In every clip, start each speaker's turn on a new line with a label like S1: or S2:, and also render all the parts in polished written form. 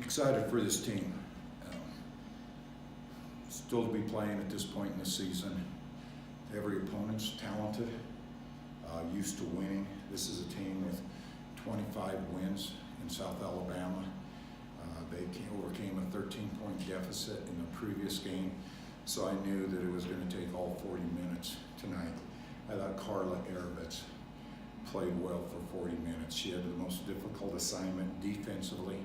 S1: Excited for this team. Still to be playing at this point in the season. Every opponent's talented, used to winning. This is a team with 25 wins in South Alabama. They overcame a 13-point deficit in the previous game, so I knew that it was going to take all 40 minutes tonight. I thought Carla Aravitz played well for 40 minutes. She had the most difficult assignment defensively,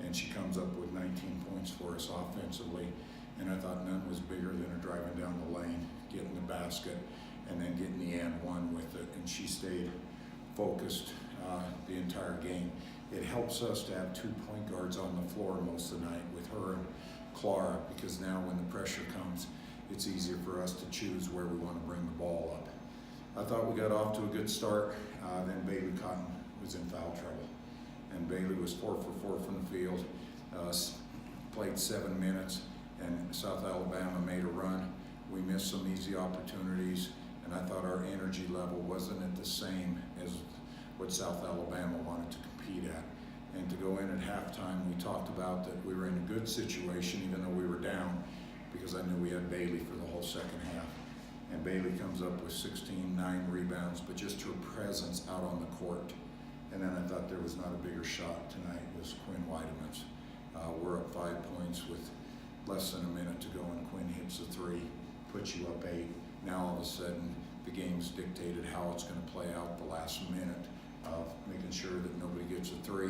S1: and she comes up with 19 points for us offensively. And I thought none was bigger than her driving down the lane, getting the basket, and then getting the and one with it. And she stayed focused the entire game. It helps us to have 2 point guards on the floor most of the night with her and Clara, because now when the pressure comes, it's easier for us to choose where we want to bring the ball up. I thought we got off to a good start. Then Bailey Cotton was in foul trouble. And Bailey was 4 for 4 from the field, played 7 minutes, and South Alabama made a run. We missed some easy opportunities, and I thought our energy level wasn't at the same as what South Alabama wanted to compete at. And to go in at halftime, we talked about that we were in a good situation even though we were down, because I knew we had Bailey for the whole second half. And Bailey comes up with 16, 9 rebounds, but just her presence out on the court. And then I thought there was not a bigger shot tonight was Quinn Weideman's. We're up 5 points with less than a minute to go, and Quinn hits a 3, puts you up 8. Now all of a sudden the game's dictated how it's going to play out the last minute of making sure that nobody gets a 3,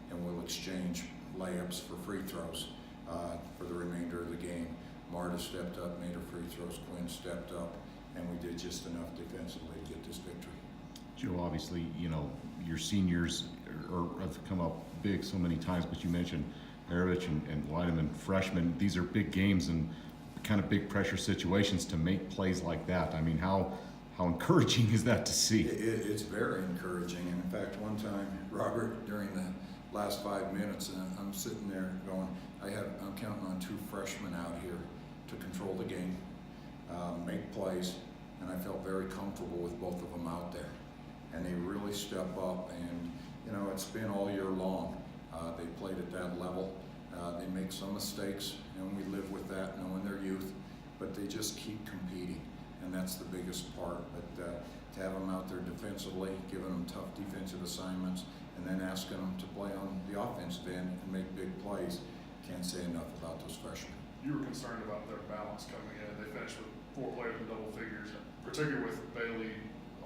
S1: and we'll exchange layups for free throws for the remainder of the game. Marta stepped up, made her free throws, Quinn stepped up, and we did just enough defensively to get this victory.
S2: Joe, obviously, you know, your seniors have come up big so many times, but you mentioned Aravich and Weideman, freshmen. These are big games and kind of big pressure situations to make plays like that. I mean, how encouraging is that to see?
S1: It's very encouraging. And in fact, one time, Robert, during the last 5 minutes, I'm sitting there going, I'm counting on 2 freshmen out here to control the game, make plays, and I felt very comfortable with both of them out there. And they really step up, and you know, it's been all year long. They played at that level. They make some mistakes, and we live with that, knowing their youth, but they just keep competing, and that's the biggest part. But to have them out there defensively, giving them tough defensive assignments, and then asking them to play on the offensive end and make big plays, can't say enough about those freshmen.
S3: You were concerned about their balance coming in. They finished with 4 players in double figures, particularly with Bailey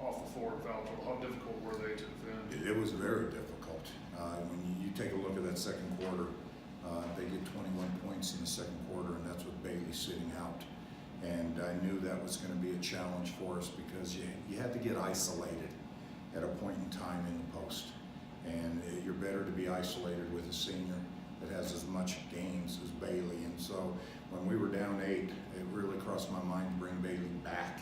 S3: off the floor in foul trouble. How difficult were they to defend?
S1: It was very difficult. When you take a look at that second quarter, they get 21 points in the second quarter, and that's with Bailey sitting out. And I knew that was going to be a challenge for us, because you had to get isolated at a point in time in the post. And you're better to be isolated with a senior that has as much games as Bailey. And so when we were down 8, it really crossed my mind to bring Bailey back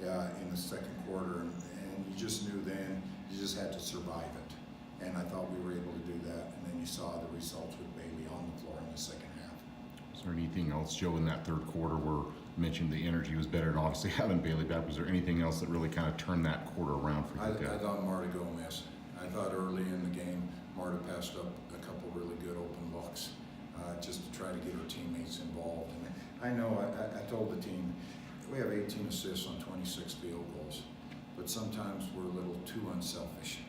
S1: in the second quarter. And you just knew then you just had to survive it. And I thought we were able to do that. And then you saw the results with Bailey on the floor in the second half.
S2: Is there anything else, Joe, in that third quarter where you mentioned the energy was better, and obviously having Bailey back, was there anything else that really kind of turned that quarter around for you guys?
S1: I thought Marta Gomez. I thought early in the game, Marta passed up a couple really good open looks just to try to get her teammates involved. And I know I told the team, we have 18 assists on 26 field goals, but sometimes we're a little too unselfish.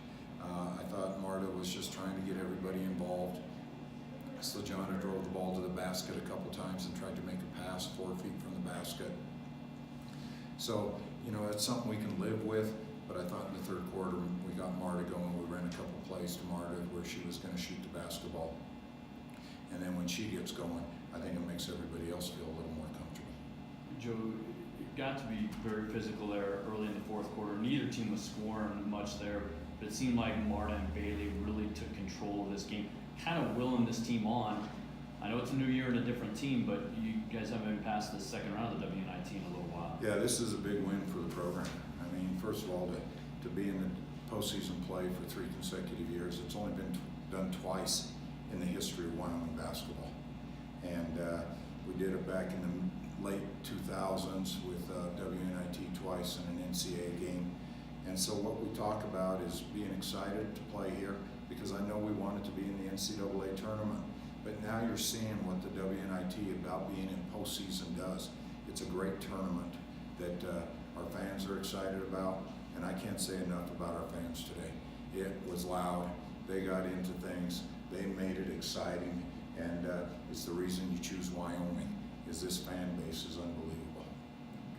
S1: I thought Marta was just trying to get everybody involved. Slajana drove the ball to the basket a couple times and tried to make a pass 4 feet from the basket. So, you know, that's something we can live with, but I thought in the third quarter we got Marta going. We ran a couple plays to Marta where she was going to shoot the basketball. And then when she gets going, I think it makes everybody else feel a little more comfortable.
S4: Joe, it got to be very physical there early in the fourth quarter. Neither team was scoring much there, but it seemed like Marta and Bailey really took control of this game, kind of willing this team on. I know it's a new year and a different team, but you guys haven't been past the second round of the WNIT in a little while.
S1: Yeah, this is a big win for the program. I mean, first of all, to be in the postseason play for 3 consecutive years, it's only been done twice in the history of Wyoming basketball. And we did it back in the late 2000s with WNIT twice in an NCAA game. And so what we talk about is being excited to play here, because I know we wanted to be in the NCAA tournament. But now you're seeing what the WNIT about being in postseason does. It's a great tournament that our fans are excited about, and I can't say enough about our fans today. It was loud, they got into things, they made it exciting, and it's the reason you choose Wyoming, is this fan base is unbelievable.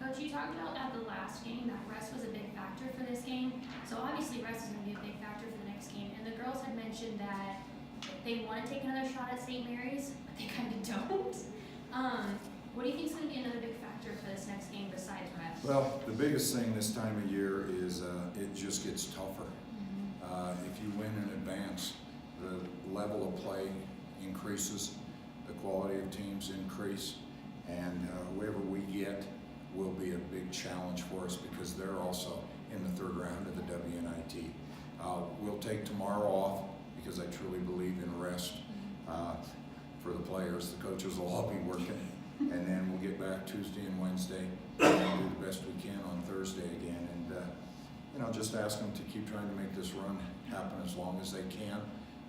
S5: Coach, you talked about at the last game that rest was a big factor for this game. So obviously rest is going to be a big factor for the next game. And the girls had mentioned that they want to take another shot at St. Mary's, but they kind of don't. What do you think is going to be another big factor for this next game besides rest?
S1: Well, the biggest thing this time of year is it just gets tougher. If you win in advance, the level of play increases, the quality of teams increase, and whoever we get will be a big challenge for us because they're also in the third round of the WNIT. We'll take tomorrow off because I truly believe in rest for the players. The coaches will all be working, and then we'll get back Tuesday and Wednesday and do the best we can on Thursday again. And just ask them to keep trying to make this run happen as long as they can,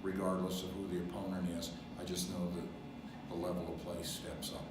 S1: regardless of who the opponent is. I just know that the level of play steps up.